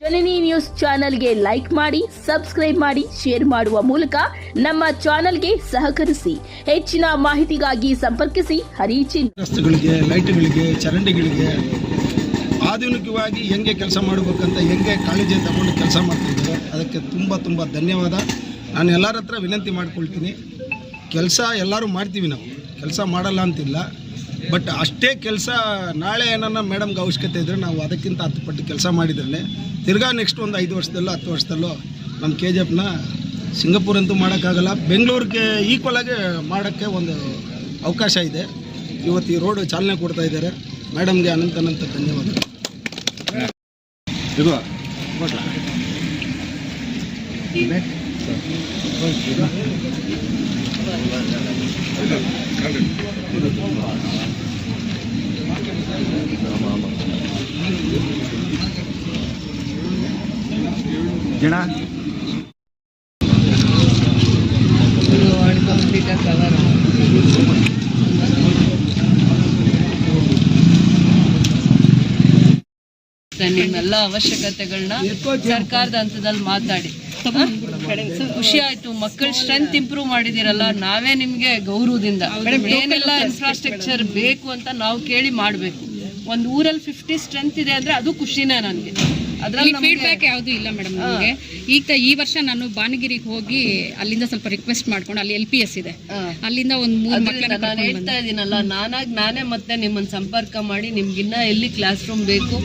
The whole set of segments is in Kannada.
ಜನನಿ ನ್ಯೂಸ್ ಚಾನೆಲ್ಗೆ ಲೈಕ್ ಮಾಡಿ, ಸಬ್ಸ್ಕ್ರೈಬ್ ಮಾಡಿ, ಶೇರ್ ಮಾಡುವ ಮೂಲಕ ನಮ್ಮ ಚಾನೆಲ್ಗೆ ಸಹಕರಿಸಿ. ಹೆಚ್ಚಿನ ಮಾಹಿತಿಗಾಗಿ ಸಂಪರ್ಕಿಸಿ ಹರಿಚಿನ್. ರಸ್ತೆಗಳಿಗೆ, ಲೈಟ್ಗಳಿಗೆ, ಚರಂಡಿಗಳಿಗೆ ಆಧುನಿಕವಾಗಿ ಹೆಂಗೆ ಕೆಲಸ ಮಾಡಬೇಕಂತ ಹೆಂಗೆ ಕಾಳಜಿ ತಗೊಂಡು ಕೆಲಸ ಮಾಡ್ತಿದ್ದಾರೆ. ಅದಕ್ಕೆ ತುಂಬ ಧನ್ಯವಾದ. ನಾನು ಎಲ್ಲರ ಹತ್ರ ವಿನಂತಿ ಮಾಡ್ಕೊಳ್ತೀನಿ. ಕೆಲಸ ಎಲ್ಲರೂ ಮಾಡ್ತೀವಿ, ನಾವು ಕೆಲಸ ಮಾಡಲ್ಲ ಅಂತಿಲ್ಲ. ಬಟ್ ಅಷ್ಟೇ ಕೆಲಸ ನಾಳೆ ಏನನ್ನ ಮೇಡಮ್ಗೆ ಅವಶ್ಯಕತೆ ಇದ್ದರೆ ನಾವು ಅದಕ್ಕಿಂತ 10 ಪಟ್ಟು ಕೆಲಸ ಮಾಡಿದ್ರೇ ತಿರ್ಗಾ ನೆಕ್ಸ್ಟ್ ಒಂದು 5 ವರ್ಷದಲ್ಲೋ 10 ವರ್ಷದಲ್ಲೋ ನಮ್ಮ KGFನ ಸಿಂಗಾಪುರ್ ಅಂತೂ ಮಾಡೋಕ್ಕಾಗಲ್ಲ, ಬೆಂಗಳೂರಿಗೆ ಈಕ್ವಲ್ ಆಗಿ ಮಾಡೋಕ್ಕೆ ಒಂದು ಅವಕಾಶ ಇದೆ. ಇವತ್ತು ಈ ರೋಡ್ ಚಾಲನೆ ಕೊಡ್ತಾ ಇದ್ದಾರೆ. ಮೇಡಮ್ಗೆ ಅನಂತ ಧನ್ಯವಾದ. ಜನ ನಿಮ್ಮೆಲ್ಲ ಅವಶ್ಯಕತೆಗಳನ್ನ ಸರ್ಕಾರದ ಹಂತದಲ್ಲಿ ಮಾತಾಡಿ. ಖುಷಿ ಆಯ್ತು. ಮಕ್ಕಳ ಸ್ಟ್ರೆಂತ್ ಇಂಪ್ರೂವ್ ಮಾಡಿದಿರಲ್ಲ, ನಾವೇ ನಿಮ್ಗೆ ಗೌರವದಿಂದ ಏನೆಲ್ಲ ಇನ್ಫ್ರಾಸ್ಟ್ರಕ್ಚರ್ ಬೇಕು ಅಂತ ನಾವು ಕೇಳಿ ಮಾಡಬೇಕು. ಒಂದು ಊರಲ್ಲಿ 50 ಸ್ಟ್ರೆಂತ್ ಇದೆ ಅಂದ್ರೆ ಅದು ಖುಷಿನೇ ನನಗೆ. ಅದ್ರಲ್ಲಿ ಫೀಡ್ಬ್ಯಾಕ್ ಯಾವುದು ಇಲ್ಲ ಮೇಡಮ್ ನಮಗೆ. ಈಗ ಈ ವರ್ಷ ನಾನು ಬಾನಗಿರಿಗೆ ಹೋಗಿ ಅಲ್ಲಿಂದ ಸ್ವಲ್ಪ ರಿಕ್ವೆಸ್ಟ್ ಮಾಡ್ಕೊಂಡು, ಅಲ್ಲಿ LPS ಇದೆ, ಅಲ್ಲಿಂದ ಒಂದು 3 ಮಕ್ಕಳನ್ನ ನಾನು ಹೇಳ್ತಾ ಇದ್ದೀನಲ್ಲ, ನಾನೇ ಮತ್ತೆ ನಿಮ್ಮನ್ನು ಸಂಪರ್ಕ ಮಾಡಿ ನಿಮ್ಗಿನ್ನ ಎಲ್ಲಿ ಕ್ಲಾಸ್ ರೂಮ್ ಬೇಕು,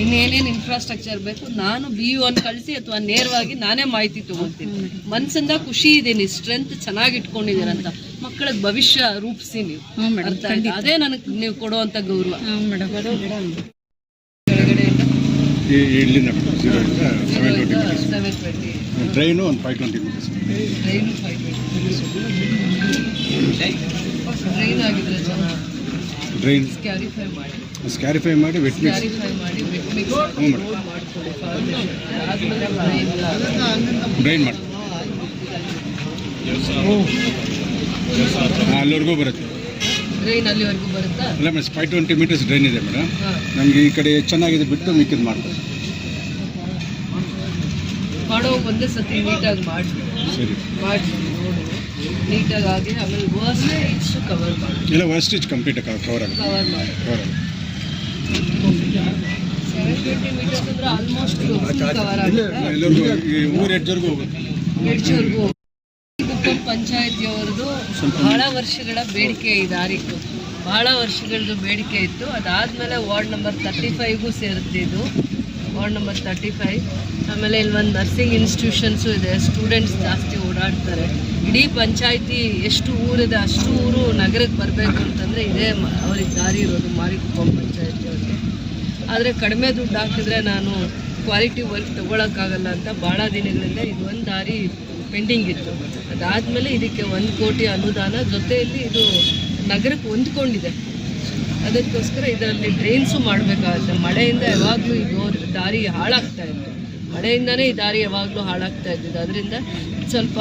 ಇನ್ನೇನೇನು ಇನ್ಫ್ರಾಸ್ಟ್ರಕ್ಚರ್ ಬೇಕು, ನಾನು BU ಕಳಿಸಿ ಅಥವಾ ನೇರವಾಗಿ ನಾನೇ ಮಾಹಿತಿ ತಗೊಳ್ತೀನಿ. ಮನ್ಸಿಂದ ಖುಷಿ ಇದೀನಿ, ಸ್ಟ್ರೆಂತ್ ಚೆನ್ನಾಗಿ ಇಟ್ಕೊಂಡಿದ್ದೀರಂತ. ಮಕ್ಕಳ ಭವಿಷ್ಯ ರೂಪಿಸಿ ನೀವು. ಅದೇ ನನಗೆ ನೀವು ಕೊಡುವಂತ ಗೌರವ. ಇಲ್ಲಿಂದ 720 ಟ್ರೈನು ಒಂದು 520 ಮಿನಿಟ್ಸ್. ಟ್ರೈನ್ ಸ್ಕ್ಯಾರಿಫೈ ಮಾಡಿ ವೆಟ್ ಮಿಕ್ಸ್ ಡ್ರೈನ್ ಮಾಡಿ ಅಲ್ಲಿವರೆಗೂ ಬರುತ್ತೆ. ಟ್ರೈನ್ ಅಲ್ಲಿವರೆಗೂ ಬರುತ್ತಾ? ಅಲ್ಲ ಮೇಡಮ್, 520 ಮೀಟರ್ಸ್ ಡ್ರೈನ್ ಇದೆ ಮೇಡಮ್. ನಮಗೆ ಈ ಕಡೆ ಚೆನ್ನಾಗಿದೆ ಬಿಟ್ಟು ಮಿಕ್ಕಿದ್ದು ಮಾಡ್ಬೋದು. ಮಾಡೋ ಒಂದೇ ಸತಿ ನೀಟಾಗಿ ಮಾಡಿ ಸರಿ ನೋಡಿ, ನೀಟಾಗಿ ಆಗಿ ಆಮೇಲೆ ವರ್ಸ್ಟ್ ಇಷ್ಟು ಕವರ್ ಮಾಡಿ. ಇಲ್ಲ, ವರ್ಸ್ಟ್ ಇಚ್ ಕಂಪ್ಲೀಟ್ ಕವರ್ ಆಗುತ್ತೆ. ಕವರ್ ಮಾಡಿ 720 ಮೀಟರ್ಸ್ ಅಂದ್ರೆ ಆಲ್ಮೋಸ್ಟ್ ಕವರ್ ಆಗುತ್ತೆ. ಎಲ್ಲರಿಗೂ ಈ ಊರು ಎಡ್ಜರ್ಗೂ ಹೋಗುತ್ತೆ. ಎಡ್ಜವರೆಗೂ ಪಂಚಾಯತಿಯವರದು ಬಹಳ ವರ್ಷಗಳ ಬೇಡಿಕೆ ಈ ದಾರಿಗೂ, ಬಹಳ ವರ್ಷಗಳದ್ದು ಬೇಡಿಕೆ ಇತ್ತು. ಅದಾದಮೇಲೆ ವಾರ್ಡ್ ನಂಬರ್ 35ಗೂ ಸೇರುತ್ತೆ ಇದು, ವಾರ್ಡ್ ನಂಬರ್ 35. ಆಮೇಲೆ ಇಲ್ಲಿ ಒಂದು ನರ್ಸಿಂಗ್ ಇನ್ಸ್ಟಿಟ್ಯೂಷನ್ಸು ಇದೆ, ಸ್ಟೂಡೆಂಟ್ಸ್ ಜಾಸ್ತಿ ಓಡಾಡ್ತಾರೆ. ಇಡೀ ಪಂಚಾಯತಿ ಎಷ್ಟು ಊರಿದೆ ಅಷ್ಟು ಊರು ನಗರಕ್ಕೆ ಬರಬೇಕು ಅಂತಂದರೆ ಇದೇ ಅವ್ರಿಗೆ ದಾರಿ ಇರೋದು, ಮಾರಿಕುಪ್ಪಂ ಪಂಚಾಯತಿಯವ್ರಿಗೆ. ಆದರೆ ಕಡಿಮೆ ದುಡ್ಡು ಹಾಕಿದ್ರೆ ನಾನು ಕ್ವಾಲಿಟಿ ವರ್ಕ್ ತೊಗೊಳಕ್ಕಾಗಲ್ಲ ಅಂತ ಭಾಳ ದಿನಗಳಿಂದ ಇದು ಒಂದು ದಾರಿ ಪೆಂಡಿಂಗ್ ಇತ್ತು. ಅದಾದಮೇಲೆ ಇದಕ್ಕೆ 1 ಕೋಟಿ ಅನುದಾನ, ಜೊತೆಯಲ್ಲಿ ಇದು ನಗರಕ್ಕೆ ಹೊಂದ್ಕೊಂಡಿದೆ. ಅದಕ್ಕೋಸ್ಕರ ಇದರಲ್ಲಿ ಡ್ರೈನ್ಸು ಮಾಡಬೇಕಾಗುತ್ತೆ. ಮಳೆಯಿಂದ ಯಾವಾಗಲೂ ಇದು ದಾರಿ ಹಾಳಾಗ್ತಾ ಇತ್ತು, ಮಳೆಯಿಂದನೇ ಈ ದಾರಿ ಯಾವಾಗಲೂ ಹಾಳಾಗ್ತಾ ಇದ್ದಿದ್ದು. ಅದರಿಂದ ಸ್ವಲ್ಪ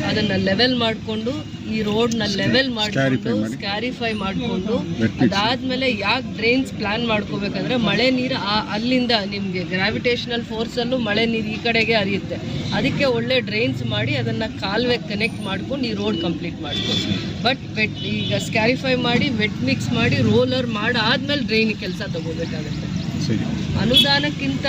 ಅದನ್ನು ಲೆವೆಲ್ ಮಾಡಿಕೊಂಡು, ಈ ರೋಡ್ನ ಲೆವೆಲ್ ಮಾಡಿಕೊಂಡು ಸ್ಕ್ಯಾರಿಫೈ ಮಾಡಿಕೊಂಡು, ಅದಾದಮೇಲೆ ಯಾಕೆ ಡ್ರೈನ್ಸ್ ಪ್ಲ್ಯಾನ್ ಮಾಡ್ಕೋಬೇಕಂದ್ರೆ ಮಳೆ ನೀರು ಅಲ್ಲಿಂದ ನಿಮಗೆ ಗ್ರಾವಿಟೇಷನಲ್ ಫೋರ್ಸಲ್ಲೂ ಮಳೆ ನೀರು ಈ ಕಡೆಗೆ ಹರಿಯುತ್ತೆ. ಅದಕ್ಕೆ ಒಳ್ಳೆ ಡ್ರೈನ್ಸ್ ಮಾಡಿ ಅದನ್ನು ಕಾಲುವೆ ಕನೆಕ್ಟ್ ಮಾಡ್ಕೊಂಡು ಈ ರೋಡ್ ಕಂಪ್ಲೀಟ್ ಮಾಡ್ಕೊಂಡು, ಬಟ್ ಈಗ ಸ್ಕ್ಯಾರಿಫೈ ಮಾಡಿ ವೆಟ್ ಮಿಕ್ಸ್ ಮಾಡಿ ರೋಲರ್ ಮಾಡಾದ್ಮೇಲೆ ಡ್ರೈನಿಗೆ ಕೆಲಸ ತಗೋಬೇಕಾಗುತ್ತೆ. ಅನುದಾನಕ್ಕಿಂತ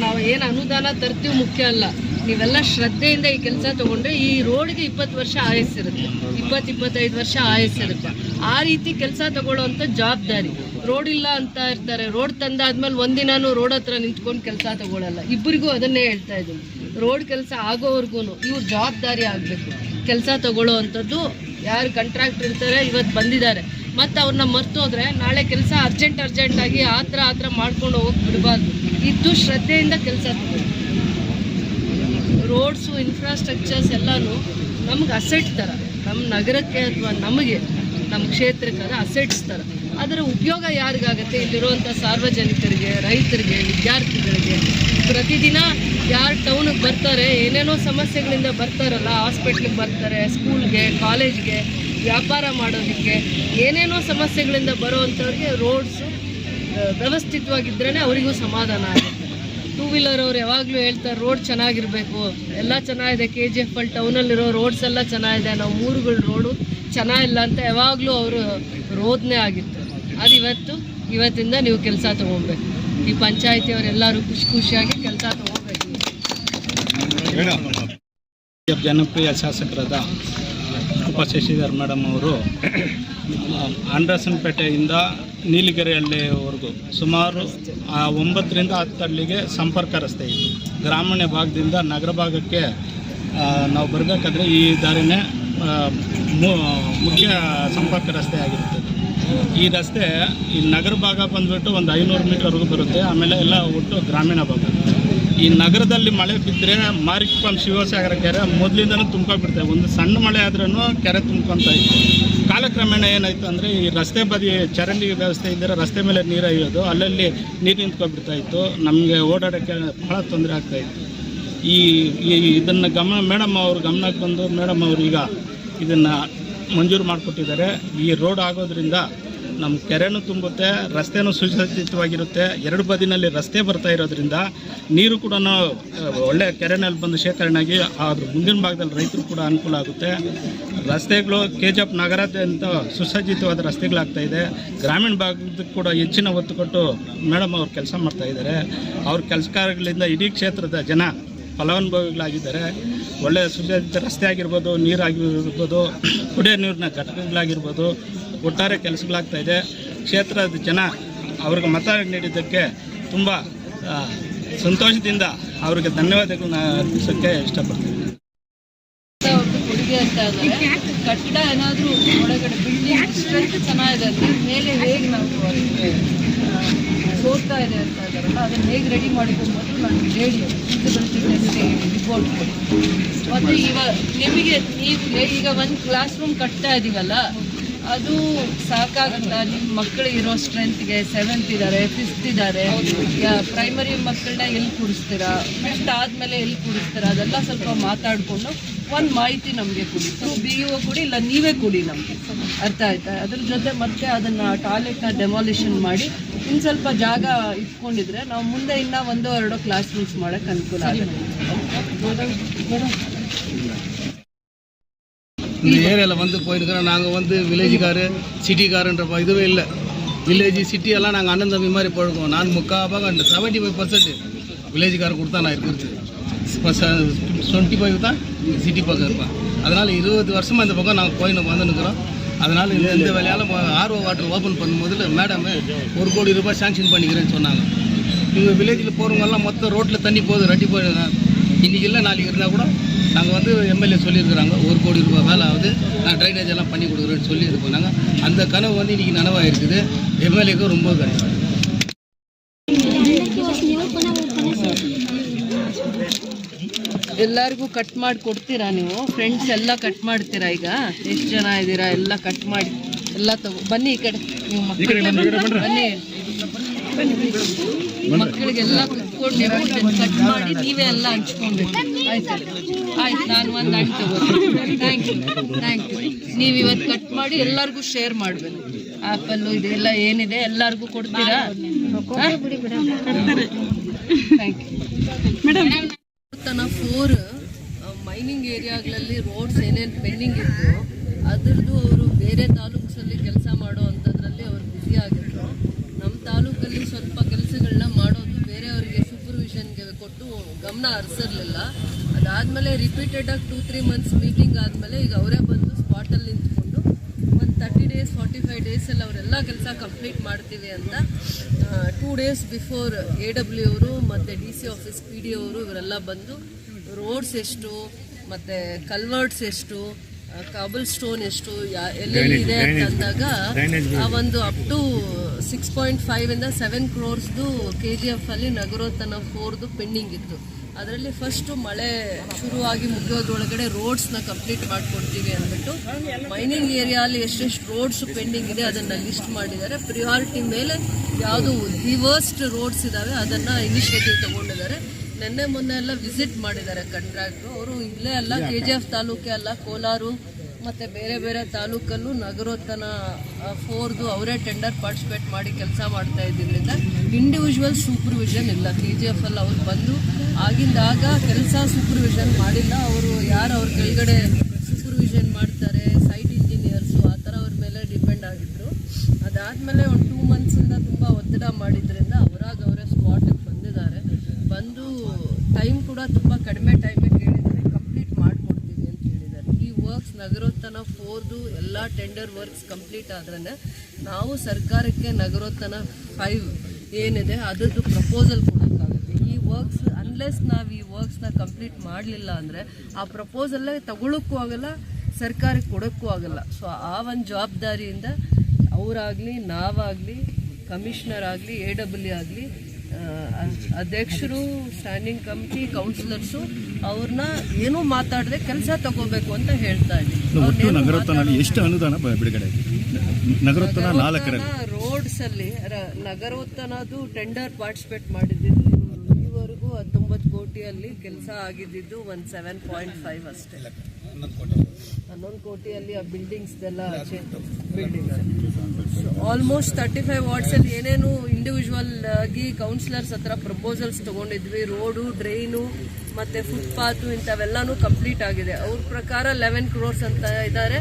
ನಾವು ಏನು ಅನುದಾನ ತರ್ತೀವಿ ಮುಖ್ಯ ಅಲ್ಲ, ನೀವೆಲ್ಲ ಶ್ರದ್ಧೆಯಿಂದ ಈ ಕೆಲಸ ತೊಗೊಂಡ್ರೆ ಈ ರೋಡ್ಗೆ 20 ವರ್ಷ ಆಯಸ್ಸಿರುತ್ತೆ, 20-25 ವರ್ಷ ಆಯಸ್ಸಿರುತ್ತೆ. ಆ ರೀತಿ ಕೆಲಸ ತಗೊಳ್ಳೋವಂಥ ಜವಾಬ್ದಾರಿ. ರೋಡ್ ಇಲ್ಲ ಅಂತ ಇರ್ತಾರೆ, ರೋಡ್ ತಂದಾದ್ಮೇಲೆ ಒಂದಿನಾನು ರೋಡ್ ಹತ್ರ ನಿಂತ್ಕೊಂಡು ಕೆಲಸ ತಗೊಳ್ಳಲ್ಲ. ಇಬ್ಬರಿಗೂ ಅದನ್ನೇ ಹೇಳ್ತಾ ಇದ್ದೀನಿ, ರೋಡ್ ಕೆಲಸ ಆಗೋವರೆಗೂ ಇವ್ರು ಜವಾಬ್ದಾರಿ ಆಗಬೇಕು. ಕೆಲಸ ತಗೊಳ್ಳೋ ಅಂಥದ್ದು ಯಾರು ಕಾಂಟ್ರಾಕ್ಟರ್ ಇರ್ತಾರೆ, ಇವತ್ತು ಬಂದಿದ್ದಾರೆ ಮತ್ತು ಅವ್ರನ್ನ ಮರ್ತೋದ್ರೆ ನಾಳೆ ಕೆಲಸ ಅರ್ಜೆಂಟಾಗಿ ಆ ಥರ ಮಾಡ್ಕೊಂಡು ಹೋಗೋಕೆ ಬಿಡಬಾರ್ದು. ಇದ್ದು ಶ್ರದ್ಧೆಯಿಂದ ಕೆಲಸ ತಗೊಳ್ಳಿ. ರೋಡ್ಸು ಇನ್ಫ್ರಾಸ್ಟ್ರಕ್ಚರ್ಸ್ ಎಲ್ಲನೂ ನಮ್ಗೆ ಅಸೆಟ್ ಥರ, ನಮ್ಮ ನಗರಕ್ಕೆ ಅಥವಾ ನಮಗೆ ನಮ್ಮ ಕ್ಷೇತ್ರಕ್ಕೆ ಅದು ಅಸೆಟ್ಸ್ ಥರ. ಅದರ ಉಪಯೋಗ ಯಾರಿಗಾಗುತ್ತೆ? ಇಲ್ಲಿರುವಂಥ ಸಾರ್ವಜನಿಕರಿಗೆ, ರೈತರಿಗೆ, ವಿದ್ಯಾರ್ಥಿಗಳಿಗೆ. ಪ್ರತಿದಿನ ಯಾರು ಟೌನಿಗೆ ಬರ್ತಾರೆ, ಏನೇನೋ ಸಮಸ್ಯೆಗಳಿಂದ ಬರ್ತಾರಲ್ಲ, ಹಾಸ್ಪಿಟ್ಲಿಗೆ ಬರ್ತಾರೆ, ಸ್ಕೂಲ್ಗೆ, ಕಾಲೇಜ್ಗೆ, ವ್ಯಾಪಾರ ಮಾಡೋದಕ್ಕೆ, ಏನೇನೋ ಸಮಸ್ಯೆಗಳಿಂದ ಬರೋವಂಥವ್ರಿಗೆ ರೋಡ್ಸು ವ್ಯವಸ್ಥಿತವಾಗಿದ್ರೇ ಅವರಿಗೂ ಸಮಾಧಾನ ಆಗುತ್ತೆ. 2 ವೀಲರ್ ಅವ್ರು ಯಾವಾಗಲೂ ಹೇಳ್ತಾರೆ ರೋಡ್ ಚೆನ್ನಾಗಿರಬೇಕು, ಎಲ್ಲ ಚೆನ್ನಾಗಿದೆ, KGF ಅಲ್ಲಿ ಟೌನಲ್ಲಿರೋ ರೋಡ್ಸ್ ಎಲ್ಲ ಚೆನ್ನಾಗಿದೆ, ನಾವು ಮೂರುಗಳ ರೋಡು ಚೆನ್ನಾಗಿಲ್ಲ ಅಂತ ಯಾವಾಗಲೂ ಅವರು ರೋದನೆ ಆಗಿತ್ತು. ಅದು ಇವತ್ತಿಂದ ನೀವು ಕೆಲಸ ತೊಗೊಬೇಕು. ಈ ಪಂಚಾಯತಿಯವರೆಲ್ಲರೂ ಖುಷಿಯಾಗಿ ಕೆಲಸ ತೊಗೋಬೇಕು. ಜನಪ್ರಿಯ ಶಾಸಕರಾದ ಕೃಪಾ ಶಶಿಧರ್ ಮೇಡಮ್ ಅವರು ಆಂಡ್ರಸನ್ಪೇಟೆಯಿಂದ ನೀಲಿಗೆರೆಹಳ್ಳಿವರೆಗೂ ಸುಮಾರು 9 ರಿಂದ 10 ಹಳ್ಳಿಗೆ ಸಂಪರ್ಕ ರಸ್ತೆ ಇದೆ. ಗ್ರಾಮೀಣ ಭಾಗದಿಂದ ನಗರ ಭಾಗಕ್ಕೆ ನಾವು ಬರಬೇಕಾದ್ರೆ ಈ ದಾರಿನೇ ಮುಖ್ಯ ಸಂಪರ್ಕ ರಸ್ತೆ ಆಗಿರುತ್ತದೆ. ಈ ರಸ್ತೆ ಈ ನಗರ ಭಾಗ ಬಂದುಬಿಟ್ಟು ಒಂದು 500 ಮೀಟರ್ವರೆಗೂ ಬರುತ್ತೆ. ಆಮೇಲೆ ಎಲ್ಲ ಒಟ್ಟು ಗ್ರಾಮೀಣ ಭಾಗ. ಈ ನಗರದಲ್ಲಿ ಮಳೆ ಬಿದ್ದರೆ ಮಾರಿಕಪಾಮ್ ಶಿವಸಾಗರ ಕೆರೆ ಮೊದಲಿಂದನೂ ತುಂಬ್ಕೊಂಡ್ಬಿಡ್ತವೆ. ಒಂದು ಸಣ್ಣ ಮಳೆ ಆದ್ರೂ ಕೆರೆ ತುಂಬ್ಕೊತಾ ಇತ್ತು. ಕಾಲಕ್ರಮೇಣ ಏನಾಯಿತು ಅಂದರೆ ಈ ರಸ್ತೆ ಬದಿ ಚರಂಡಿ ವ್ಯವಸ್ಥೆ ಇದ್ದರೆ ರಸ್ತೆ ಮೇಲೆ ನೀರು ಹರಿಯೋದು, ಅಲ್ಲಲ್ಲಿ ನೀರು ನಿಂತ್ಕೊಂಡ್ಬಿಡ್ತಾ ಇತ್ತು. ನಮಗೆ ಓಡಾಡೋಕ್ಕೆ ಭಾಳ ತೊಂದರೆ ಆಗ್ತಾಯಿತ್ತು. ಇದನ್ನು ಮೇಡಮ್ ಅವ್ರ ಗಮನಕ್ಕೆ ಬಂದು ಮೇಡಮ್ ಅವರು ಈಗ ಇದನ್ನು ಮಂಜೂರು ಮಾಡಿಕೊಟ್ಟಿದ್ದಾರೆ. ಈ ರೋಡ್ ಆಗೋದ್ರಿಂದ ನಮ್ಮ ಕೆರೆನೂ ತುಂಬುತ್ತೆ, ರಸ್ತೆನೂ ಸುಸಜ್ಜಿತವಾಗಿರುತ್ತೆ. 2 ಬದಿನಲ್ಲಿ ರಸ್ತೆ ಬರ್ತಾ ಇರೋದ್ರಿಂದ ನೀರು ಕೂಡ ಒಳ್ಳೆ ಕೆರೆನಲ್ಲಿ ಬಂದು ಶೇಖರಣೆ ಆಗಿ ಅದ್ರ ಮುಂದಿನ ಭಾಗದಲ್ಲಿ ರೈತರು ಕೂಡ ಅನುಕೂಲ ಆಗುತ್ತೆ. ರಸ್ತೆಗಳು KGF ನಗರಾದ್ಯಂತ ಸುಸಜ್ಜಿತವಾದ ರಸ್ತೆಗಳಾಗ್ತಾಯಿದೆ. ಗ್ರಾಮೀಣ ಭಾಗದಕ್ಕೆ ಕೂಡ ಹೆಚ್ಚಿನ ಒತ್ತು ಕೊಟ್ಟು ಮೇಡಮ್ ಅವ್ರು ಕೆಲಸ ಮಾಡ್ತಾಯಿದ್ದಾರೆ. ಅವ್ರ ಕೆಲಸ ಕಾರ್ಯಗಳಿಂದ ಇಡೀ ಕ್ಷೇತ್ರದ ಜನ ಫಲಾನುಭವಿಗಳಾಗಿದ್ದಾರೆ. ಒಳ್ಳೆಯ ಸುಸಜ್ಜಿತ ರಸ್ತೆ ಆಗಿರ್ಬೋದು, ನೀರಾಗಿರ್ಬೋದು, ಕುಡಿಯೋ ನೀರಿನ ಘಟಕಗಳಾಗಿರ್ಬೋದು, ಒಟ್ಟಾರೆ ಕೆಲಸಗಳಾಗ್ತಾಯಿದೆ. ಕ್ಷೇತ್ರದ ಜನ ಅವ್ರಿಗೆ ಮತ ನೀಡಿದ್ದಕ್ಕೆ ತುಂಬ ಸಂತೋಷದಿಂದ ಅವರಿಗೆ ಧನ್ಯವಾದಗಳನ್ನ ಅರ್ಪಿಸೋಕ್ಕೆ ಇಷ್ಟಪಡ್ತೀನಿ. ಕೊಡುಗೆ ಅಂತ ಅಂದರೆ ಕಟ್ಟಡ ಏನಾದರೂ ಒಳಗಡೆ ಬಿಲ್ಡಿಂಗ್ ಸ್ಟ್ರೆಂತ್ ಚೆನ್ನಾಗಿದೆ ಅಂದರೆ ಮೇಲೆ ಹೇಗೆ ನಾವು ಸೋರ್ತಾ ಇದೆ ಅಂತ ಇದ್ದಾರಲ್ಲ, ಅದನ್ನು ಹೇಗೆ ರೆಡಿ ಮಾಡಿಕೊಂಬೋದು ನನಗೆ ಹೇಳಿ, ಫೀಸಿಬಿಲಿಟಿ ಟೆಸ್ಟ್ ರಿಪೋರ್ಟ್ ಕೊಡಿ. ಮತ್ತು ನಿಮಗೆ ಈಗ ಒಂದು ಕ್ಲಾಸ್ ರೂಮ್ ಕಟ್ತಾ ಇದ್ದೀವಲ್ಲ, ಅದು ಸಾಕಾಗುತ್ತಾ? ನಿಮ್ಮ ಮಕ್ಕಳಿಗೆ ಇರೋ ಸ್ಟ್ರೆಂತ್ಗೆ 7th ಇದ್ದಾರೆ, 5th ಇದ್ದಾರೆ, ಪ್ರೈಮರಿ ಮಕ್ಕಳನ್ನ ಎಲ್ಲಿ ಕೂಡಿಸ್ತೀರಾ, 5th ಆದಮೇಲೆ ಎಲ್ಲಿ ಕೂಡಿಸ್ತೀರಾ, ಅದೆಲ್ಲ ಸ್ವಲ್ಪ ಮಾತಾಡಿಕೊಂಡು ಒಂದು ಮಾಹಿತಿ ನಮಗೆ ಕೊಡಿ. BEO ಕೊಡಿ, ಇಲ್ಲ ನೀವೇ ಕೊಡಿ ನಮಗೆ, ಅರ್ಥ ಆಯ್ತಾ? ಅದ್ರ ಜೊತೆ ಮತ್ತೆ ಅದನ್ನು ಟಾಯ್ಲೆಟ್ನ ಡೆಮಾಲಿಷನ್ ಮಾಡಿ ಇನ್ನು ಸ್ವಲ್ಪ ಜಾಗ ಇಟ್ಕೊಂಡಿದ್ರೆ ನಾವು ಮುಂದೆ ಇನ್ನೂ 1-2 ಕ್ಲಾಸ್ ರೂಮ್ಸ್ ಮಾಡೋಕ್ಕೆ ಅನುಕೂಲ ಆಗುತ್ತೆ. இந்த ஏரியாவில் வந்து போயிருக்கிறோம். நாங்கள் வந்து வில்லேஜுக்காரு சிட்டிக்காருன்ற இதுவே இல்லை. வில்லேஜ் சிட்டியெல்லாம் நாங்கள் அண்ணன் தம்பி மாதிரி பழகுவோம். நான் 75% வில்லேஜுக்காரர் கொடுத்தா நான் இருக்கிறது. இப்போ 25 தான் சிட்டி பக்கம் இருப்பேன். அதனால் 20 வருஷமாக இந்த பக்கம் நாங்கள் போய் வந்துருக்கிறோம். அதனால் இந்த வேலையால் RO வாட்டர் ஓப்பன் பண்ணும்போது மேடம் 1 கோடி ரூபாய் சாங்ஷன் பண்ணிக்கிறேன்னு சொன்னாங்க. இங்கே வில்லேஜில் போகிறவங்கெல்லாம் மொத்தம் ரோட்டில் தண்ணி போகுது, ரெட்டி போயிடுங்க. இன்றைக்கி இல்லை நாளைக்கு இருந்தால் கூட நாங்கள் வந்து MLA சொல்லியிருக்கிறாங்க 1 கோடி ரூபாய் வேலை ஆகுது, நான் ட்ரைனேஜ் எல்லாம் பண்ணி கொடுக்குறேன்னு சொல்லி இது பண்ணாங்க. அந்த கனவு வந்து இன்றைக்கி நனவாக இருக்குது. MLAக்கு ரொம்ப கனவு. ಎಲ್ಲರಿಗೂ ಕಟ್ ಮಾಡಿ ಕೊಡ್ತೀರಾ ನೀವು? ಫ್ರೆಂಡ್ಸ್ ಎಲ್ಲ ಕಟ್ ಮಾಡ್ತೀರಾ? ಈಗ ಎಷ್ಟು ಜನ ಇದ್ದೀರಾ? ಎಲ್ಲ ಕಟ್ ಮಾಡಿ ಎಲ್ಲ ಬನ್ನಿ ಈ ಕಡೆ. ನೀವು ಬನ್ನಿ, ಮಕ್ಕಳಿಗೆಲ್ಲ ಕುತ್ಕೊಂಡು ಕಟ್ ಮಾಡಿ ನೀವೇ ಎಲ್ಲ ಹಂಚ್ಕೊಬೇಕು. ಆಯ್ತು, ನಾನು ಒಂದು ಹಣ್ಣು ತಗೋತೀನಿ. Thank you. ನೀವು ಇವತ್ತು ಕಟ್ ಮಾಡಿ ಎಲ್ಲರಿಗೂ ಶೇರ್ ಮಾಡಬೇಕು. ಆ್ಯಪಲ್ಲು ಇದೆಲ್ಲ ಏನಿದೆ ಎಲ್ಲರಿಗೂ ಕೊಡ್ತೀರಾ? Thank you madam. 4 ಮೈನಿಂಗ್ ಏರಿಯಾಗಳಲ್ಲಿ ರೋಡ್ಸ್ ಏನೇನು ಪೆಂಡಿಂಗ್ ಇತ್ತು ಅದರದ್ದು ಅವರು ಬೇರೆ ತಾಲೂಕ್ಸಲ್ಲಿ ಕೆಲಸ ಮಾಡೋ ಅಂಥದ್ರಲ್ಲಿ ಅವರು ಬ್ಯುಸಿ ಆಗಿದ್ರು. ನಮ್ಮ ತಾಲೂಕಲ್ಲಿ ಸ್ವಲ್ಪ ಕೆಲಸಗಳನ್ನ ಮಾಡೋದು ಬೇರೆಯವರಿಗೆ ಸೂಪರ್ವಿಷನ್ಗೆ ಕೊಟ್ಟು ಗಮನ ಹರಿಸಿರಲಿಲ್ಲ. ಅದಾದಮೇಲೆ ರಿಪೀಟೆಡಾಗಿ 2-3 ಮಂತ್ಸ್ ಮೀಟಿಂಗ್ ಆದಮೇಲೆ ಈಗ ಅವರೇ ಬಂದು ಸ್ಪಾಟಲ್ಲಿ ನಿಂತ್ಕೊಂಡು ಒಂದು 30 days 45 ಡೇಸಲ್ಲಿ ಅವರೆಲ್ಲ ಕೆಲಸ ಕಂಪ್ಲೀಟ್ ಮಾಡ್ತೀವಿ ಅಂತ 2 days ಬಿಫೋರ್ AW ಅವರು ಮತ್ತು DC ಆಫೀಸ್ PD ಅವರು ಇವರೆಲ್ಲ ಬಂದು ರೋಡ್ಸ್ ಎಷ್ಟು ಮತ್ತು ಕಲ್ವರ್ಟ್ಸ್ ಎಷ್ಟು, ಕಾಬಲ್ ಸ್ಟೋನ್ ಎಷ್ಟು, ಎಲ್ಲೆಲ್ಲಿ ಇದೆ ಅಂತಂದಾಗ ಆ ಒಂದು ಅಪ್ ಟು 6.5 ಇಂದ 7 crores KGF ಅಲ್ಲಿ ನಗರೋತ್ಥಾನ 4 ಪೆಂಡಿಂಗ್ ಇತ್ತು. ಅದರಲ್ಲಿ ಫಸ್ಟು ಮಳೆ ಶುರುವಾಗಿ ಮುಗಿಯೋದ್ರೊಳಗಡೆ ರೋಡ್ಸ್ನ ಕಂಪ್ಲೀಟ್ ಮಾಡಿಕೊಡ್ತೀವಿ ಅಂದ್ಬಿಟ್ಟು ಮೈನಿಂಗ್ ಏರಿಯಾಲಿ ಎಷ್ಟೆಷ್ಟು ರೋಡ್ಸ್ ಪೆಂಡಿಂಗ್ ಇದೆ ಅದನ್ನು ಲಿಸ್ಟ್ ಮಾಡಿದ್ದಾರೆ. ಪ್ರಿಯಾರಿಟಿ ಮೇಲೆ ಯಾವುದು ದಿ ವರ್ಸ್ಟ್ ರೋಡ್ಸ್ ಇದ್ದಾವೆ ಅದನ್ನು ಇನಿಷಿಯೇಟಿವ್ ತೊಗೊಂಡಿದ್ದಾರೆ. ಮೊನ್ನೆ ಎಲ್ಲ ವಿಸಿಟ್ ಮಾಡಿದ್ದಾರೆ ಕಾಂಟ್ರಾಕ್ಟ್ರು. ಅವರು ಇಲ್ಲೇ ಅಲ್ಲ, KGF ತಾಲೂಕೆ ಅಲ್ಲ, ಕೋಲಾರು ಮತ್ತು ಬೇರೆ ಬೇರೆ ತಾಲೂಕಲ್ಲೂ ನಗರೋತ್ಥಾನ 4ದು ಅವರೇ ಟೆಂಡರ್ ಪಾರ್ಟಿಸಿಪೇಟ್ ಮಾಡಿ ಕೆಲಸ ಮಾಡ್ತಾ ಇದ್ದಿದ್ದರಿಂದ ಇಂಡಿವಿಜುವಲ್ ಸೂಪರ್ವಿಷನ್ ಇಲ್ಲ. KGF ಅಲ್ಲಿ ಅವ್ರು ಬಂದು ಆಗಿಂದಾಗ ಕೆಲಸ ಸೂಪರ್ವಿಷನ್ ಮಾಡಿಲ್ಲ. ಅವರು ಯಾರು ಅವ್ರ ಕೆಳಗಡೆ ಸೂಪರ್ವಿಷನ್ ಮಾಡ್ತಾರೆ, ಸೈಟ್ ಇಂಜಿನಿಯರ್ಸು, ಆ ಥರ ಅವ್ರ ಮೇಲೆ ಡಿಪೆಂಡ್ ಆಗಿದ್ದರು. ಅದಾದಮೇಲೆ ಒಂದು 2 ಮಂತ್ಸಿಂದ ತುಂಬ ಒತ್ತಡ ಮಾಡಿದ್ರಿಂದ ಅವರೇ ಸ್ಪಾಟಿಗೆ ಬಂದಿದ್ದಾರೆ. ಬಂದು ಟೈಮ್ ಕೂಡ ತುಂಬ ಕಡಿಮೆ ಟೈಮಿಗೆ ಕೇಳಿದ್ದಾರೆ, ಕಂಪ್ಲೀಟ್ ಮಾಡಿಕೊಡ್ತೀವಿ ಅಂತ ಹೇಳಿದ್ದಾರೆ. ಈ ವರ್ಕ್ಸ್ ನಗರೋತ್ಥಾನ 4ದು ಎಲ್ಲ ಟೆಂಡರ್ ವರ್ಕ್ಸ್ ಕಂಪ್ಲೀಟ್ ಆದ್ರೇ ನಾವು ಸರ್ಕಾರಕ್ಕೆ ನಗರೋತ್ಥಾನ 5 ಏನಿದೆ ಅದರದ್ದು ಪ್ರಪೋಸಲ್ ಕೊಡೋಕ್ಕಾಗುತ್ತೆ. ಈ ವರ್ಕ್ಸ್ ಅನ್ಲೆಸ್ ನಾವು ಈ ವರ್ಕ್ಸ್ನ ಕಂಪ್ಲೀಟ್ ಮಾಡಲಿಲ್ಲ ಅಂದರೆ ಆ ಪ್ರಪೋಸಲ್ಲೇ ತಗೊಳ್ಳೋಕ್ಕೂ ಆಗಲ್ಲ, ಸರ್ಕಾರಕ್ಕೆ ಕೊಡೋಕ್ಕೂ ಆಗಲ್ಲ. ಸೊ ಆ ಒಂದು ಜವಾಬ್ದಾರಿಯಿಂದ ಅವರಾಗಲಿ, ನಾವಾಗಲಿ, ಕಮಿಷನರ್ ಆಗಲಿ, AW ಆಗಲಿ, ಅಧ್ಯಕ್ಷರು, ಸ್ಟ್ಯಾಂಡಿಂಗ್ ಕಮಿಟಿ, ಕೌನ್ಸಿಲರ್ಸು ಅವ್ರನ್ನ ಏನೂ ಮಾತಾಡದೆ ಕೆಲಸ ತಗೋಬೇಕು ಅಂತ ಹೇಳ್ತಾ ಇದ್ದೀವಿ. ನಗರೋತ್ಥಾನ ಎಷ್ಟು ಅನುದಾನ ಬಿಡುಗಡೆ? ನಗರೋತ್ಥಾನ 4 ರೋಡ್ಸ್ ಅಲ್ಲಿ ನಗರೋತ್ಥಾನದು ಟೆಂಡರ್ ಪಾರ್ಟಿಸಿಪೇಟ್ ಮಾಡಿದ್ದು ಈವರೆಗೂ 19 ಕೋಟಿಯಲ್ಲಿ ಕೆಲಸ ಆಗಿದ್ದು ಒಂದು 7.5 ಅಷ್ಟೇ. 11 ಕೋಟಿಯಲ್ಲಿ ಆ ಬಿಲ್ಡಿಂಗ್ಸ್ದೆಲ್ಲ ಬಿಲ್ಡಿಂಗ್ ಆಲ್ಮೋಸ್ಟ್ 35 ವಾರ್ಡ್ಸಲ್ಲಿ ಏನೇನು ಇಂಡಿವಿಜುವಲ್ ಆಗಿ ಕೌನ್ಸಿಲರ್ಸ್ ಹತ್ರ ಪ್ರಪೋಸಲ್ಸ್ ತೊಗೊಂಡಿದ್ವಿ. ರೋಡು, ಡ್ರೈನು ಮತ್ತು ಫುಟ್ಪಾತು ಇಂಥವೆಲ್ಲನೂ ಕಂಪ್ಲೀಟ್ ಆಗಿದೆ. ಅವ್ರ ಪ್ರಕಾರ 11 crores ಅಂತ ಇದ್ದಾರೆ.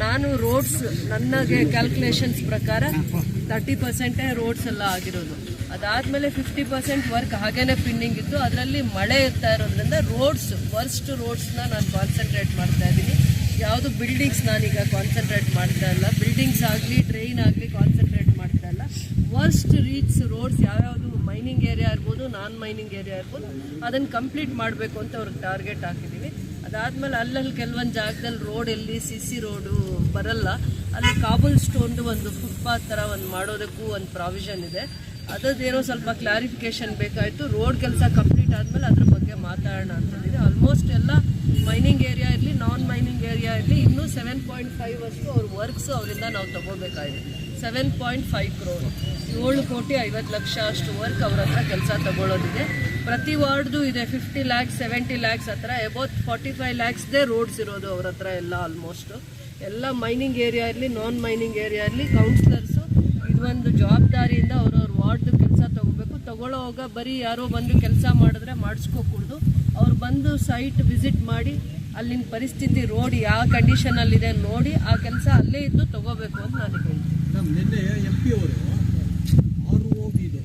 ನಾನು ರೋಡ್ಸ್ ನನಗೆ ಕ್ಯಾಲ್ಕುಲೇಷನ್ಸ್ ಪ್ರಕಾರ 30% ರೋಡ್ಸ್ ಎಲ್ಲ ಆಗಿರೋದು. ಅದಾದಮೇಲೆ 50% ವರ್ಕ್ ಹಾಗೇನೆ ಪೆಂಡಿಂಗ್ ಇತ್ತು. ಅದರಲ್ಲಿ ಮಳೆ ಇರ್ತಾ ಇರೋದ್ರಿಂದ ವರ್ಸ್ಟ್ ರೋಡ್ಸ್ನ ನಾನು ಕಾನ್ಸಂಟ್ರೇಟ್ ಮಾಡ್ತಾ ಇದ್ದೀನಿ. ಯಾವುದು ಬಿಲ್ಡಿಂಗ್ಸ್ ನಾನೀಗ ಕಾನ್ಸಂಟ್ರೇಟ್ ಮಾಡ್ತಾ ಇಲ್ಲ. ಬಿಲ್ಡಿಂಗ್ಸ್ ಆಗಲಿ, ಟ್ರೈನ್ ಆಗಲಿ ಕಾನ್ಸಂಟ್ರೇಟ್ ಮಾಡ್ತಾ ಇಲ್ಲ. ವರ್ಸ್ಟ್ ರೋಡ್ಸ್ ಯಾವ್ಯಾವುದು ಮೈನಿಂಗ್ ಏರಿಯಾ ಇರ್ಬೋದು, ನಾನ್ ಮೈನಿಂಗ್ ಏರಿಯಾ ಇರ್ಬೋದು, ಅದನ್ನು ಕಂಪ್ಲೀಟ್ ಮಾಡಬೇಕು ಅಂತ ಅವ್ರಿಗೆ ಟಾರ್ಗೆಟ್ ಹಾಕಿದ್ದೀವಿ. ಅದಾದಮೇಲೆ ಅಲ್ಲಲ್ಲಿ ಕೆಲವೊಂದು ಜಾಗದಲ್ಲಿ ರೋಡ್ ಎಲ್ಲಿ CC ರೋಡು ಬರಲ್ಲ, ಅಲ್ಲಿ ಕಾಬಲ್ ಸ್ಟೋನ್ದು ಒಂದು ಫುಟ್ಪಾತ್ ಥರ ಒಂದು ಮಾಡೋದಕ್ಕೂ ಒಂದು ಪ್ರಾವಿಷನ್ ಇದೆ. ಅದರದ್ದೇನೋ ಸ್ವಲ್ಪ ಕ್ಲಾರಿಫಿಕೇಷನ್ ಬೇಕಾಯಿತು. ರೋಡ್ ಕೆಲಸ ಕಂಪ್ಲೀಟ್ ಆದಮೇಲೆ ಅದ್ರ ಬಗ್ಗೆ ಮಾತಾಡೋಣ ಅಂತಂದಿದೆ. ಆಲ್ಮೋಸ್ಟ್ ಎಲ್ಲ ಮೈನಿಂಗ್ ಏರಿಯಾ ಇರಲಿ, ನಾನ್ ಮೈನಿಂಗ್ ಏರಿಯಾ ಇರಲಿ, ಇನ್ನೂ 7.5 ಅಷ್ಟು ಅವ್ರ ವರ್ಕ್ಸು ಅವರಿಂದ ನಾವು ತಗೋಬೇಕಾಗಿದೆ. 7.5 crore, 7,50,00,000 ಅಷ್ಟು ವರ್ಕ್ ಅವ್ರ ಹತ್ರ ಕೆಲಸ ತಗೊಳ್ಳೋದಿದೆ. ಪ್ರತಿ ವಾರ್ಡ್ದು ಇದೆ 50 lakhs, 70 lakhs ಹತ್ರ, ಅಬೌಟ್ 45 lakhsದೇ ರೋಡ್ಸ್ ಇರೋದು ಅವ್ರ ಹತ್ರ ಎಲ್ಲ. ಆಲ್ಮೋಸ್ಟು ಎಲ್ಲ ಮೈನಿಂಗ್ ಏರಿಯಾ ಇರಲಿ, ನಾನ್ ಮೈನಿಂಗ್ ಏರಿಯಾ ಇರಲಿ, ಕೌನ್ಸಿಲರ್ಸು ಇದೊಂದು ಜವಾಬ್ದಾರಿಯಿಂದ ಅವ್ರವ್ರ ವಾರ್ಡ್ದು ಕೆಲಸ ತಗೊಳ್ಳೋವಾಗ ಬರೀ ಯಾರೋ ಬಂದು ಕೆಲಸ ಮಾಡಿದ್ರೆ ಮಾಡಿಸ್ಕೋಕೂಡ್ದು. ಅವ್ರು ಬಂದು ಸೈಟ್ ವಿಸಿಟ್ ಮಾಡಿ ಅಲ್ಲಿನ ಪರಿಸ್ಥಿತಿ, ರೋಡ್ ಯಾವ ಕಂಡೀಷನಲ್ಲಿದೆ ನೋಡಿ ಆ ಕೆಲಸ ಅಲ್ಲೇ ಇದ್ದು ತಗೋಬೇಕು ಅಂತ ನಾನು ಹೇಳ್ತೀನಿ. ನಿನ್ನೆ MP ಅವರು ROBದು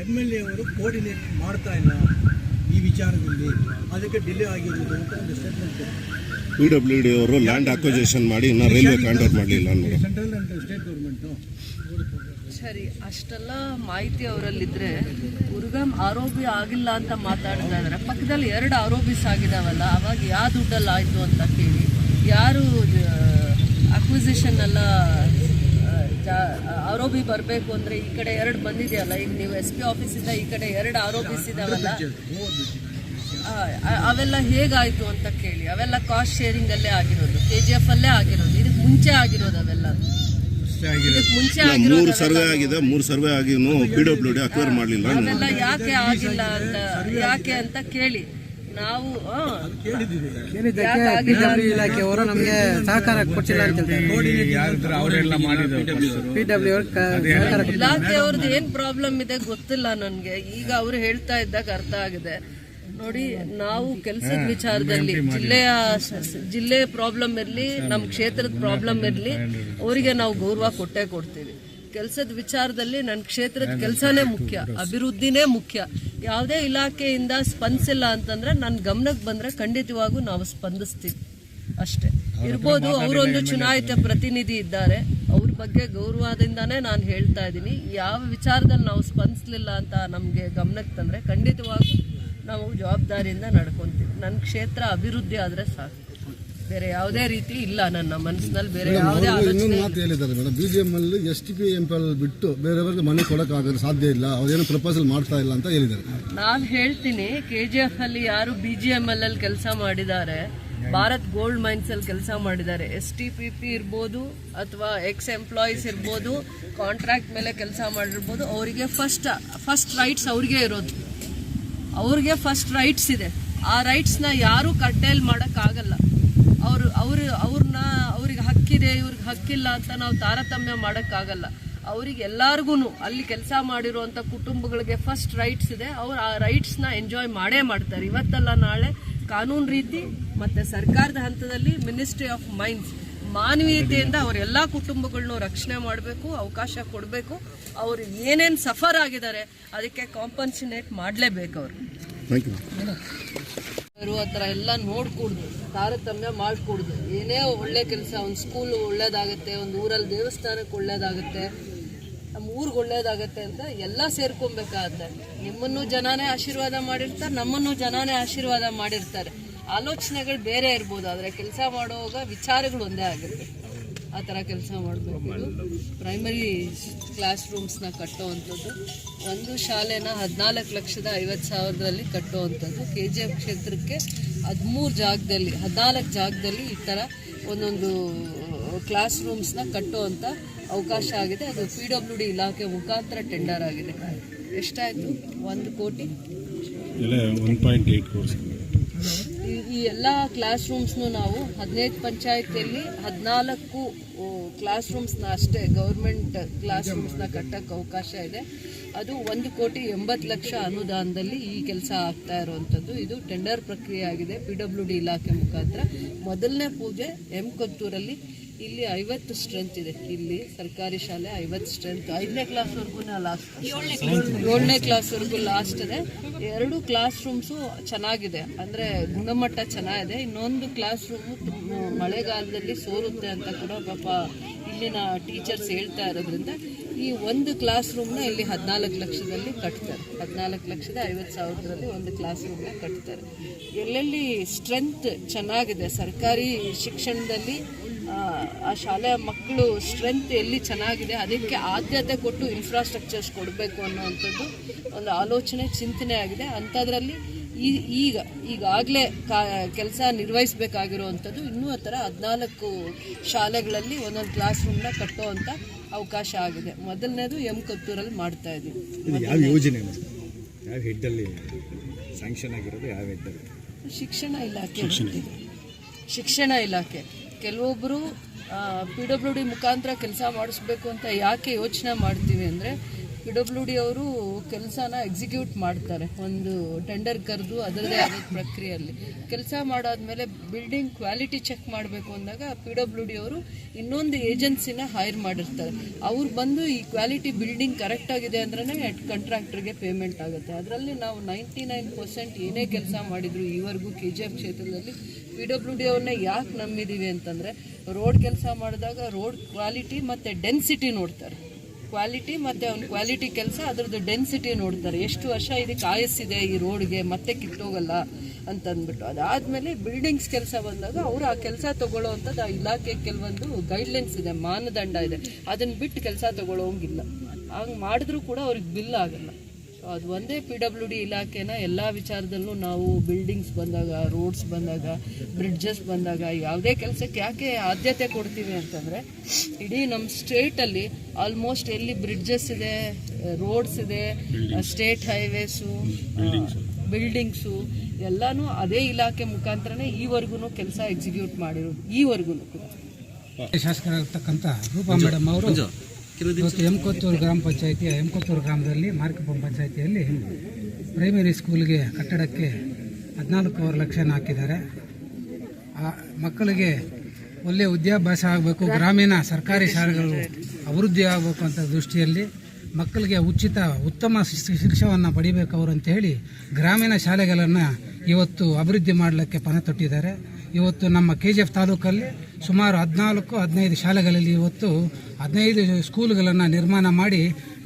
MLA ಅವರು ಕೋರ್ಡಿನೇಟ್ ಮಾಡ್ತಾ ಇಲ್ಲ ಈ ವಿಚಾರದಲ್ಲಿ, ಅದಕ್ಕೆ ಡಿಲೇ ಆಗಿರೋದು ಅಂತ ಒಂದು ಸ್ಟೇಟ್ಮೆಂಟ್. PWD ಅವರು ಲ್ಯಾಂಡ್ ಅಕ್ವಿಸಿಷನ್ ಮಾಡಿ ಇನ್ನೂ ರೈಲ್ವೆ ಕಾಂಟ್ರಾಕ್ಟ್ ಮಾಡಲಿಲ್ಲ ಅನ್ನೋದು. ಸೆಂಟ್ರಲ್ ಆ್ಯಂಡ್ ಸ್ಟೇಟ್ ಗೌರ್ಮೆಂಟು ಸರಿ, ಅಷ್ಟೆಲ್ಲ ಮಾಹಿತಿ ಅವರಲ್ಲಿದ್ದರೆ ಉರ್ಗಮ್ ROB ಆಗಿಲ್ಲ ಅಂತ ಮಾತಾಡ್ತಾ ಇದ್ದಾರೆ. ಪಕ್ಕದಲ್ಲಿ 2 ROBs ಆಗಿದಾವಲ್ಲ, ಅವಾಗ ಯಾವ ದುಡ್ಡಲ್ಲಿ ಆಯಿತು ಅಂತ ಕೇಳಿ, ಯಾರು ಅಕ್ವಿಸಿಷನ್ ಎಲ್ಲ ROB ಬರಬೇಕು ಅಂದರೆ ಈ ಕಡೆ 2 ಬಂದಿದೆಯಲ್ಲ. ಈಗ ನೀವು SP ಆಫೀಸಿಂದ ಈ ಕಡೆ 2 ROBs ಇದಾವಲ್ಲ, ಅವೆಲ್ಲ ಹೇಗಾಯಿತು ಅಂತ ಕೇಳಿ. ಅವೆಲ್ಲ ಕಾಸ್ಟ್ ಶೇರಿಂಗಲ್ಲೇ ಆಗಿರೋದು, KGF ಅಲ್ಲೇ ಆಗಿರೋದು, ಇದಕ್ಕೆ ಮುಂಚೆ ಆಗಿರೋದು. ಅವೆಲ್ಲ ಮುಂಚೆ ಮೂರು ಸರ್ವೆ ಆಗಿದೆ, 3 ಸರ್ವೆ ಆಗಿನೂ PWD ಅಕ್ವೈರ್ ಮಾಡಲಿಲ್ಲ. ಅವೆಲ್ಲ ಯಾಕೆ ಅಂತ ಕೇಳಿ. ನಾವು ಇಲಾಖೆಯವರು ನಮಗೆ ಸಹಕಾರ ಕೊಟ್ಟಿಲ್ಲ ಅಂತ ಇಲಾಖೆಯವ್ರದ್ದು ಏನು ಪ್ರಾಬ್ಲಮ್ ಇದೆ ಗೊತ್ತಿಲ್ಲ ನನಗೆ. ಈಗ ಅವರು ಹೇಳ್ತಾ ಇದ್ದಾಗ ಅರ್ಥ ಆಗಿದೆ. ನೋಡಿ, ನಾವು ಕೆಲಸದ ವಿಚಾರದಲ್ಲಿ ಜಿಲ್ಲೆಯ ಪ್ರಾಬ್ಲಮ್ ಇರಲಿ, ನಮ್ಮ ಕ್ಷೇತ್ರದ ಪ್ರಾಬ್ಲಮ್ ಇರಲಿ, ಅವರಿಗೆ ನಾವು ಗೌರವ ಕೊಡ್ತೀವಿ. ಕೆಲಸದ ವಿಚಾರದಲ್ಲಿ ನನ್ನ ಕ್ಷೇತ್ರದ ಕೆಲಸನೇ ಮುಖ್ಯ, ಅಭಿವೃದ್ಧಿನೇ ಮುಖ್ಯ. ಯಾವುದೇ ಇಲಾಖೆಯಿಂದ ಸ್ಪಂದಿಸಿಲ್ಲ ಅಂತಂದ್ರೆ ನನ್ನ ಗಮನಕ್ಕೆ ಬಂದರೆ ಖಂಡಿತವಾಗೂ ನಾವು ಸ್ಪಂದಿಸ್ತೀವಿ ಅಷ್ಟೇ. ಇರ್ಬೋದು, ಅವರೊಂದು ಚುನಾಯಿತ ಪ್ರತಿನಿಧಿ ಇದ್ದಾರೆ, ಅವ್ರ ಬಗ್ಗೆ ಗೌರವದಿಂದಾನೇ ನಾನು ಹೇಳ್ತಾ ಇದ್ದೀನಿ. ಯಾವ ವಿಚಾರದಲ್ಲಿ ನಾವು ಸ್ಪಂದಿಸಲಿಲ್ಲ ಅಂತ ನಮಗೆ ಗಮನಕ್ಕೆ ತಂದರೆ ಖಂಡಿತವಾಗೂ ನಾವು ಜವಾಬ್ದಾರಿಯಿಂದ ನಡ್ಕೊತೀವಿ. ನನ್ನ ಕ್ಷೇತ್ರ ಅಭಿವೃದ್ಧಿ ಆದರೆ ಸಾಕು, ಬೇರೆ ಯಾವುದೇ ರೀತಿ ಇಲ್ಲ ನನ್ನ ಮನಸ್ಸಿನಲ್ಲಿ. ಬೇರೆ ಯಾವುದೇ ಇನ್ನೊಂದು ಮಾತು ಹೇಳಿದ್ದಾರೆ ಮೇಡಮ್, BGM ಅಲ್ಲಿ STP MPL ಬಿಟ್ಟು ಬೇರೆಯವ್ರಿಗೆ ಮನೆ ಕೊಡೋಕ್ಕಾಗಲು ಸಾಧ್ಯ ಇಲ್ಲ, ಅವ್ರೇನು ಪ್ರಪೋಸಲ್ ಮಾಡ್ತಾ ಇಲ್ಲ ಅಂತ ಹೇಳಿದ್ದಾರೆ. ನಾನು ಹೇಳ್ತೀನಿ, KGF ಅಲ್ಲಿ ಯಾರು BGML ಅಲ್ಲಿ ಕೆಲಸ ಮಾಡಿದ್ದಾರೆ, ಭಾರತ್ ಗೋಲ್ಡ್ ಮೈನ್ಸ್ ಅಲ್ಲಿ ಕೆಲಸ ಮಾಡಿದ್ದಾರೆ, STPP ಇರ್ಬೋದು ಅಥವಾ ಎಕ್ಸ್-ಎಂಪ್ಲಾಯೀಸ್ ಇರ್ಬೋದು, ಕಾಂಟ್ರಾಕ್ಟ್ ಮೇಲೆ ಕೆಲಸ ಮಾಡಿರ್ಬೋದು, ಅವರಿಗೆ ಫಸ್ಟ್ ರೈಟ್ಸ್ ಅವ್ರಿಗೆ ಇರೋದು. ಅವ್ರಿಗೆ ಫಸ್ಟ್ ರೈಟ್ಸ್ ಇದೆ. ಆ ರೈಟ್ಸ್ನ ಯಾರೂ ಕಟ್ಟೆಯಲ್ಲಿ ಮಾಡೋಕ್ಕಾಗಲ್ಲ. ಅವ್ರಿಗೆ ಹಕ್ಕಿದೆ ಇವ್ರಿಗೆ ಹಕ್ಕಿಲ್ಲ ಅಂತ ನಾವು ತಾರತಮ್ಯ ಮಾಡೋಕ್ಕಾಗಲ್ಲ. ಅವ್ರಿಗೆ ಎಲ್ಲರಿಗೂ ಅಲ್ಲಿ ಕೆಲಸ ಮಾಡಿರುವಂಥ ಕುಟುಂಬಗಳಿಗೆ ಫಸ್ಟ್ ರೈಟ್ಸ್ ಇದೆ. ಅವ್ರು ಆ ರೈಟ್ಸ್ನ ಎಂಜಾಯ್ ಮಾಡೇ ಮಾಡ್ತಾರೆ. ಇವತ್ತಲ್ಲ ನಾಳೆ ಕಾನೂನು ರೀತಿ ಮತ್ತು ಸರ್ಕಾರದ ಹಂತದಲ್ಲಿ ಮಿನಿಸ್ಟ್ರಿ ಆಫ್ ಮೈನ್ಸ್ ಮಾನವೀಯತೆಯಿಂದ ಅವರೆಲ್ಲ ಕುಟುಂಬಗಳನ್ನೂ ರಕ್ಷಣೆ ಮಾಡಬೇಕು, ಅವಕಾಶ ಕೊಡಬೇಕು. ಅವರು ಏನೇನು ಸಫರ್ ಆಗಿದ್ದಾರೆ ಅದಕ್ಕೆ ಕಾಂಪನ್ಸೇಟ್ ಮಾಡಲೇಬೇಕು. ಅವರು ಆ ಥರ ಎಲ್ಲ ನೋಡ್ಕೊಡ್ದು, ತಾರತಮ್ಯ ಮಾಡಿಕೊಡ್ದು. ಏನೇ ಒಳ್ಳೆ ಕೆಲಸ, ಒಂದು ಸ್ಕೂಲು ಒಳ್ಳೇದಾಗುತ್ತೆ, ಒಂದು ಊರಲ್ಲಿ ದೇವಸ್ಥಾನಕ್ಕೆ ಒಳ್ಳೇದಾಗುತ್ತೆ, ನಮ್ಮ ಊರಿಗೆ ಒಳ್ಳೇದಾಗತ್ತೆ ಅಂತ ಎಲ್ಲ ಸೇರ್ಕೊಬೇಕಾಗತ್ತೆ. ನಿಮ್ಮನ್ನು ಜನಾನೇ ಆಶೀರ್ವಾದ ಮಾಡಿರ್ತಾರೆ, ನಮ್ಮನ್ನು ಜನಾನೇ ಆಶೀರ್ವಾದ ಮಾಡಿರ್ತಾರೆ. ಆಲೋಚನೆಗಳು ಬೇರೆ ಇರ್ಬೋದು, ಆದರೆ ಕೆಲಸ ಮಾಡುವಾಗ ವಿಚಾರಗಳು ಒಂದೇ ಆಗುತ್ತೆ. ಆ ಥರ ಕೆಲಸ ಮಾಡಬೇಕು. ಪ್ರೈಮರಿ ಕ್ಲಾಸ್ ರೂಮ್ಸ್ನ ಕಟ್ಟೋವಂಥದ್ದು, ಒಂದು ಶಾಲೆನ 14,50,000 ಕಟ್ಟುವಂಥದ್ದು. KGF ಕ್ಷೇತ್ರಕ್ಕೆ 13 ಜಾಗದಲ್ಲಿ 14 ಜಾಗದಲ್ಲಿ ಈ ಥರ ಒಂದೊಂದು ಕ್ಲಾಸ್ ರೂಮ್ಸ್ನ ಕಟ್ಟುವಂಥ ಅವಕಾಶ ಆಗಿದೆ. ಅದು PWD ಇಲಾಖೆ ಮುಖಾಂತರ ಟೆಂಡರ್ ಆಗಿದೆ. ಎಷ್ಟಾಯಿತು? 1 ಕೋಟಿ 1.8 ಕೋಟಿ. ಈ ಎಲ್ಲ ಕ್ಲಾಸ್ ರೂಮ್ಸ್ನು ನಾವು 15 ಪಂಚಾಯತಿಯಲ್ಲಿ 14 ಕ್ಲಾಸ್ ರೂಮ್ಸ್ನ ಅಷ್ಟೇ ಗೌರ್ಮೆಂಟ್ ಕ್ಲಾಸ್ ರೂಮ್ಸ್ನ ಕಟ್ಟಕ್ಕೆ ಅವಕಾಶ ಇದೆ. ಅದು 1,80,00,000 ಅನುದಾನದಲ್ಲಿ ಈ ಕೆಲಸ ಆಗ್ತಾ ಇರುವಂಥದ್ದು. ಇದು ಟೆಂಡರ್ ಪ್ರಕ್ರಿಯೆ ಆಗಿದೆ PWD ಇಲಾಖೆ ಮುಖಾಂತರ. ಮೊದಲನೇ ಪೂಜೆ ಕೊತ್ತೂರಲ್ಲಿ. ಇಲ್ಲಿ 50 ಸ್ಟ್ರೆಂತ್ ಇದೆ. ಇಲ್ಲಿ ಸರ್ಕಾರಿ ಶಾಲೆ 50 ಸ್ಟ್ರೆಂತ್. 5ನೇ ಕ್ಲಾಸ್ವರೆಗೂ ಲಾಸ್ಟ್, 7ನೇ ಕ್ಲಾಸ್ವರೆಗೂ ಲಾಸ್ಟ್ ಇದೆ. 2 ಕ್ಲಾಸ್ ರೂಮ್ಸು ಚೆನ್ನಾಗಿದೆ, ಅಂದರೆ ಗುಣಮಟ್ಟ ಚೆನ್ನಾಗಿದೆ. ಇನ್ನೊಂದು ಕ್ಲಾಸ್ ರೂಮು ಮಳೆಗಾಲದಲ್ಲಿ ಸೋರುತ್ತೆ ಅಂತ ಕೂಡ ಪಾಪ ಇಲ್ಲಿನ ಟೀಚರ್ಸ್ ಹೇಳ್ತಾ ಇರೋದ್ರಿಂದ ಈ ಒಂದು ಕ್ಲಾಸ್ ರೂಮ್ನ ಇಲ್ಲಿ 14 ಲಕ್ಷದಲ್ಲಿ ಕಟ್ತಾರೆ. 14,50,000 ಒಂದು ಕ್ಲಾಸ್ ರೂಮ್ನ ಕಟ್ತಾರೆ. ಎಲ್ಲೆಲ್ಲಿ ಸ್ಟ್ರೆಂತ್ ಚೆನ್ನಾಗಿದೆ ಸರ್ಕಾರಿ ಶಿಕ್ಷಣದಲ್ಲಿ, ಆ ಶಾಲೆಯ ಮಕ್ಕಳು ಸ್ಟ್ರೆಂತ್ ಎಲ್ಲಿ ಚೆನ್ನಾಗಿದೆ ಅದಕ್ಕೆ ಆದ್ಯತೆ ಕೊಟ್ಟು ಇನ್ಫ್ರಾಸ್ಟ್ರಕ್ಚರ್ಸ್ ಕೊಡಬೇಕು ಅನ್ನೋವಂಥದ್ದು ಒಂದು ಆಲೋಚನೆ, ಚಿಂತನೆ ಆಗಿದೆ. ಅಂಥದ್ರಲ್ಲಿ ಈಗಾಗಲೇ ಕೆಲಸ ನಿರ್ವಹಿಸಬೇಕಾಗಿರುವಂಥದ್ದು ಇನ್ನೂ ಆ ಥರ 14 ಶಾಲೆಗಳಲ್ಲಿ ಒಂದೊಂದು ಕ್ಲಾಸ್ ರೂಮ್ನ ಕಟ್ಟುವಂಥ ಅವಕಾಶ ಆಗಿದೆ. ಮೊದಲನೇದು ಕೊತ್ತೂರಲ್ಲಿ ಮಾಡ್ತಾ ಇದ್ದೀವಿ. ಯಾವ ಯೋಜನೆ, ಯಾವ ಹೆಡ್ಡಲ್ಲಿ ಸ್ಯಾಂಕ್ಷನ್ ಆಗಿರೋದು? ಯಾವ ಹೆಡ್ಡಲ್ಲಿ? ಶಿಕ್ಷಣ ಇಲಾಖೆ. ಕೆಲವೊಬ್ಬರು PWD ಮುಖಾಂತರ ಕೆಲಸ ಮಾಡಿಸ್ಬೇಕು ಅಂತ ಯಾಕೆ ಯೋಚನೆ ಮಾಡ್ತೀವಿ ಅಂದರೆ, PWD ಅವರು ಕೆಲಸನ ಎಕ್ಸಿಕ್ಯೂಟ್ ಮಾಡ್ತಾರೆ. ಒಂದು ಟೆಂಡರ್ ಕರೆದು ಅದರದೇ ಆದ ಪ್ರಕ್ರಿಯೆಯಲ್ಲಿ ಕೆಲಸ ಮಾಡಾದ್ಮೇಲೆ ಬಿಲ್ಡಿಂಗ್ ಕ್ವಾಲಿಟಿ ಚೆಕ್ ಮಾಡಬೇಕು ಅಂದಾಗ PWD ಅವರು ಇನ್ನೊಂದು ಏಜೆನ್ಸಿನ ಹೈರ್ ಮಾಡಿರ್ತಾರೆ. ಅವ್ರು ಬಂದು ಈ ಕ್ವಾಲಿಟಿ ಬಿಲ್ಡಿಂಗ್ ಕರೆಕ್ಟ್ ಆಗಿದೆ ಅಂದ್ರೆ ಕಾಂಟ್ರಾಕ್ಟರ್ಗೆ ಪೇಮೆಂಟ್ ಆಗುತ್ತೆ. ಅದರಲ್ಲಿ ನಾವು 99% ಏನೇ ಕೆಲಸ ಮಾಡಿದ್ರು ಈವರೆಗೂ KGF ಕ್ಷೇತ್ರದಲ್ಲಿ PWD ಅವ್ರನ್ನ ಯಾಕೆ ನಂಬಿದ್ದೀವಿ ಅಂತಂದರೆ, ರೋಡ್ ಕೆಲಸ ಮಾಡಿದಾಗ ರೋಡ್ ಕ್ವಾಲಿಟಿ ಮತ್ತು ಡೆನ್ಸಿಟಿ ನೋಡ್ತಾರೆ. ಕ್ವಾಲಿಟಿ ಮತ್ತು ಅವ್ನ ಕ್ವಾಲಿಟಿ ಕೆಲಸ ಅದರದ್ದು ಡೆನ್ಸಿಟಿ ನೋಡ್ತಾರೆ. ಎಷ್ಟು ವರ್ಷ ಇದಕ್ಕೆ ಆಯಸ್ಸಿದೆ ಈ ರೋಡ್ಗೆ, ಮತ್ತೆ ಕಿತ್ತೋಗಲ್ಲ ಅಂತಂದ್ಬಿಟ್ಟು. ಅದಾದಮೇಲೆ ಬಿಲ್ಡಿಂಗ್ಸ್ ಕೆಲಸ ಬಂದಾಗ ಅವರು ಆ ಕೆಲಸ ತೊಗೊಳ್ಳೋವಂಥದ್ದು ಆ ಇಲಾಖೆ ಕೆಲವೊಂದು ಗೈಡ್ಲೈನ್ಸ್ ಇದೆ, ಮಾನದಂಡ ಇದೆ. ಅದನ್ನು ಬಿಟ್ಟು ಕೆಲಸ ತೊಗೊಳ್ಳೋಂಗಿಲ್ಲ. ಹಂಗೆ ಮಾಡಿದ್ರೂ ಕೂಡ ಅವ್ರಿಗೆ ಬಿಲ್ ಆಗಲ್ಲ. ಸೊ ಅದು ಒಂದೇ PWD ಇಲಾಖೆನ ಎಲ್ಲ ವಿಚಾರದಲ್ಲೂ ನಾವು ಬಿಲ್ಡಿಂಗ್ಸ್ ಬಂದಾಗ, ರೋಡ್ಸ್ ಬಂದಾಗ, ಬ್ರಿಡ್ಜಸ್ ಬಂದಾಗ ಯಾವುದೇ ಕೆಲಸಕ್ಕೆ ಯಾಕೆ ಆದ್ಯತೆ ಕೊಡ್ತೀವಿ ಅಂತಂದರೆ, ಇಡೀ ನಮ್ಮ ಸ್ಟೇಟಲ್ಲಿ ಆಲ್ಮೋಸ್ಟ್ ಎಲ್ಲಿ ಬ್ರಿಡ್ಜಸ್ ಇದೆ, ರೋಡ್ಸ್ ಇದೆ, ಸ್ಟೇಟ್ ಹೈವೇಸು, ಬಿಲ್ಡಿಂಗ್ಸು ಎಲ್ಲನೂ ಅದೇ ಇಲಾಖೆ ಮುಖಾಂತರನೇ ಈವರೆಗೂ ಕೆಲಸ ಎಕ್ಸಿಕ್ಯೂಟ್ ಮಾಡಿರೋದು. ಈವರೆಗೂ ಶಾಸಕರಾಗಿರ್ತಕ್ಕಂಥ ರೂಪಾ ಮೇಡಮ್ ಅವರು ಇವತ್ತು ಕೊತ್ತೂರು ಗ್ರಾಮ ಪಂಚಾಯಿತಿಯ ಕೊತ್ತೂರು ಗ್ರಾಮದಲ್ಲಿ ಮಾರ್ಕಪಂ ಪಂಚಾಯಿತಿಯಲ್ಲಿ ಪ್ರೈಮರಿ ಸ್ಕೂಲ್ಗೆ ಕಟ್ಟಡಕ್ಕೆ 14 ಲಕ್ಷ ಹಾಕಿದ್ದಾರೆ. ಆ ಮಕ್ಕಳಿಗೆ ಒಳ್ಳೆಯ ವಿದ್ಯಾಭ್ಯಾಸ ಆಗಬೇಕು, ಗ್ರಾಮೀಣ ಸರ್ಕಾರಿ ಶಾಲೆಗಳು ಅಭಿವೃದ್ಧಿ ಆಗಬೇಕು ಅಂತ ದೃಷ್ಟಿಯಲ್ಲಿ ಮಕ್ಕಳಿಗೆ ಉತ್ತಮ ಶಿಕ್ಷಣವನ್ನು ಪಡಿಬೇಕು ಅವರು ಅಂತ ಹೇಳಿ ಗ್ರಾಮೀಣ ಶಾಲೆಗಳನ್ನು ಇವತ್ತು ಅಭಿವೃದ್ಧಿ ಮಾಡಲಿಕ್ಕೆ ಪಣ ತೊಟ್ಟಿದ್ದಾರೆ. ಇವತ್ತು ನಮ್ಮ KGF ತಾಲೂಕಲ್ಲಿ ಸುಮಾರು 14-15 ಶಾಲೆಗಳಲ್ಲಿ ಇವತ್ತು 15 ಸ್ಕೂಲ್ಗಳನ್ನು ನಿರ್ಮಾಣ ಮಾಡಿ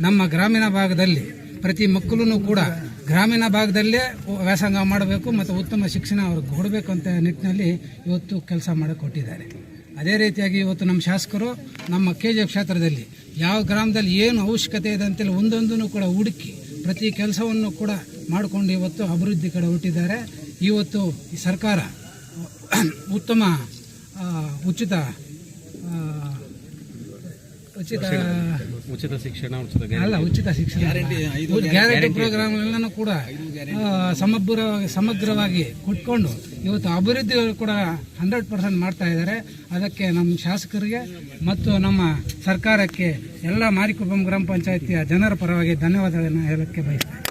ನಮ್ಮ ಗ್ರಾಮೀಣ ಭಾಗದಲ್ಲಿ ಪ್ರತಿ ಮಕ್ಕಳೂ ಕೂಡ ಗ್ರಾಮೀಣ ಭಾಗದಲ್ಲೇ ವ್ಯಾಸಂಗ ಮಾಡಬೇಕು ಮತ್ತು ಉತ್ತಮ ಶಿಕ್ಷಣ ಅವ್ರಿಗೆ ಕೊಡಬೇಕು ಅಂತ ನಿಟ್ಟಿನಲ್ಲಿ ಇವತ್ತು ಕೆಲಸ ಮಾಡಿಕೊಟ್ಟಿದ್ದಾರೆ. ಅದೇ ರೀತಿಯಾಗಿ ಇವತ್ತು ನಮ್ಮ ಶಾಸಕರು ನಮ್ಮ KGF ಕ್ಷೇತ್ರದಲ್ಲಿ ಯಾವ ಗ್ರಾಮದಲ್ಲಿ ಏನು ಅವಶ್ಯಕತೆ ಇದೆ ಅಂತೇಳಿ ಒಂದೊಂದನ್ನು ಕೂಡ ಹುಡುಕಿ ಪ್ರತಿ ಕೆಲಸವನ್ನು ಕೂಡ ಮಾಡಿಕೊಂಡು ಇವತ್ತು ಅಭಿವೃದ್ಧಿ ಕಡೆ ಹುಟ್ಟಿದ್ದಾರೆ. ಇವತ್ತು ಈ ಸರ್ಕಾರ ಉತ್ತಮ ಉಚಿತ ಉಚಿತ ಶಿಕ್ಷಣ ಉಚಿತ ಅಲ್ಲ, ಉಚಿತ ಶಿಕ್ಷಣ ಗ್ಯಾರಂಟಿ ಪ್ರೋಗ್ರಾಮ್ ಎಲ್ಲನೂ ಕೂಡ ಸಮಗ್ರವಾಗಿ ಕೊಟ್ಕೊಂಡು ಇವತ್ತು ಅಭಿವೃದ್ಧಿ ಕೂಡ 100% ಮಾಡ್ತಾ ಇದ್ದಾರೆ. ಅದಕ್ಕೆ ನಮ್ಮ ಶಾಸಕರಿಗೆ ಮತ್ತು ನಮ್ಮ ಸರ್ಕಾರಕ್ಕೆ ಎಲ್ಲ ಮಾರಿಕುಪ್ಪಂ ಗ್ರಾಮ ಪಂಚಾಯಿತಿಯ ಜನರ ಪರವಾಗಿ ಧನ್ಯವಾದಗಳನ್ನು ಹೇಳಕ್ಕೆ ಬಯಸ್ತೇನೆ.